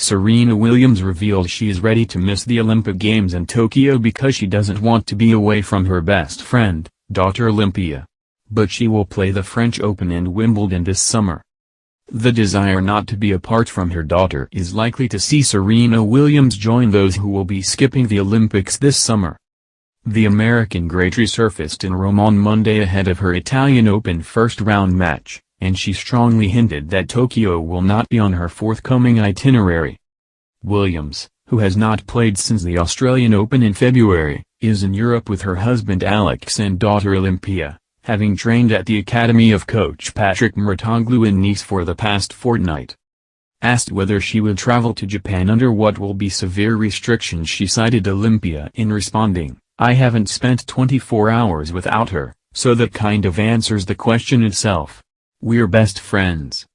Serena Williams revealed she is ready to miss the Olympic Games in Tokyo because she doesn't want to be away from her best friend, daughter Olympia. But she will play the French Open and Wimbledon this summer. The desire not to be apart from her daughter is likely to see Serena Williams join those who will be skipping the Olympics this summer. The American great resurfaced in Rome on Monday ahead of her Italian Open first-round match, and she strongly hinted that Tokyo will not be on her forthcoming itinerary. Williams, who has not played since the Australian Open in February, is in Europe with her husband Alex and daughter Olympia, having trained at the academy of coach Patrick Mouratoglou in Nice for the past fortnight. Asked whether she would travel to Japan under what will be severe restrictions, she cited Olympia in responding, "I haven't spent 24 hours without her, so that kind of answers the question itself. We're best friends.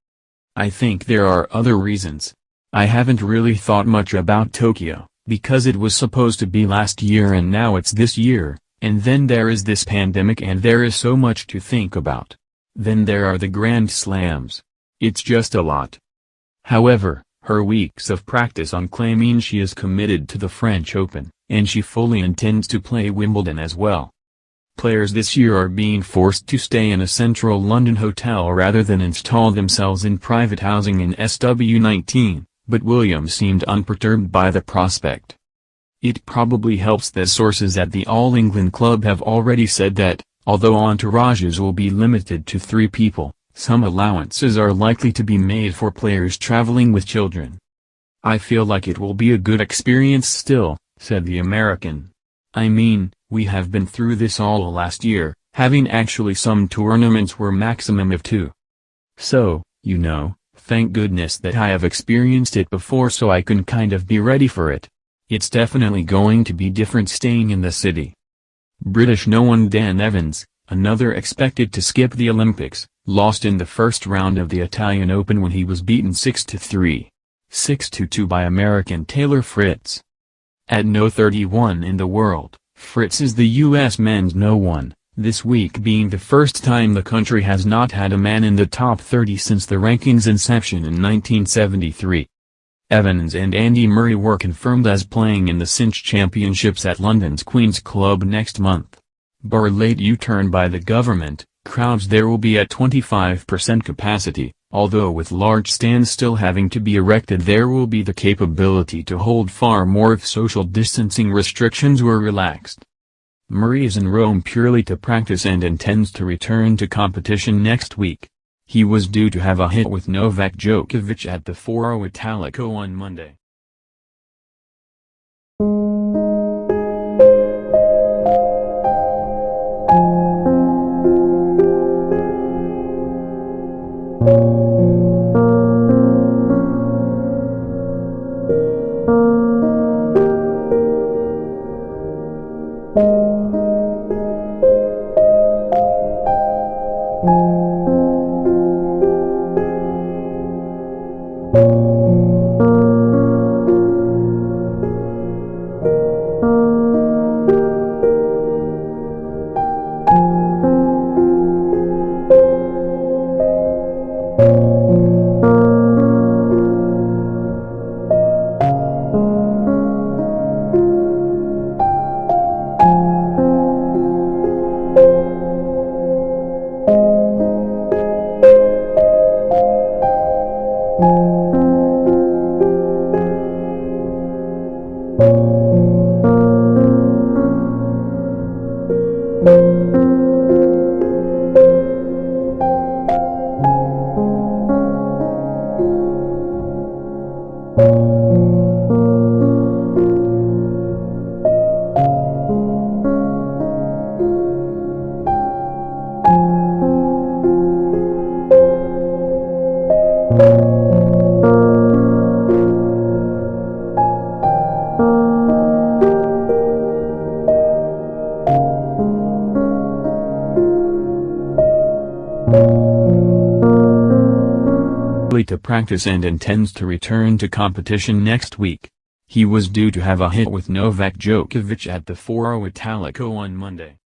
I think there are other reasons. I haven't really thought much about Tokyo, because it was supposed to be last year and now it's this year. And then there is this pandemic and there is so much to think about. Then there are the Grand Slams. It's just a lot." However, her weeks of practice on clay mean she is committed to the French Open, and she fully intends to play Wimbledon as well. Players this year are being forced to stay in a central London hotel rather than install themselves in private housing in SW19, but Williams seemed unperturbed by the prospect. It probably helps that sources at the All England club have already said that, although entourages will be limited to 3 people, some allowances are likely to be made for players traveling with children. "I feel like it will be a good experience still," said the American. "I mean, we have been through this all last year, having actually some tournaments were maximum of 2. So, thank goodness that I have experienced it before so I can kind of be ready for it. It's definitely going to be different staying in the city." British no one Dan Evans, another expected to skip the Olympics, lost in the first round of the Italian Open when he was beaten 6-3, 6-2 by American Taylor Fritz. At no 31 in the world, Fritz is the U.S. men's no. 1, this week being the first time the country has not had a man in the top 30 since the ranking's inception in 1973. Evans and Andy Murray were confirmed as playing in the Cinch Championships at London's Queen's Club next month. Bar late U-turn by the government, crowds there will be at 25% capacity, although with large stands still having to be erected there will be the capability to hold far more if social distancing restrictions were relaxed. Murray is in Rome purely to practice and intends to return to competition next week. He was due to have a hit with Novak Djokovic at the Foro Italico on Monday. To practice and intends to return to competition next week. He was due to have a hit with Novak Djokovic at the Foro Italico on Monday.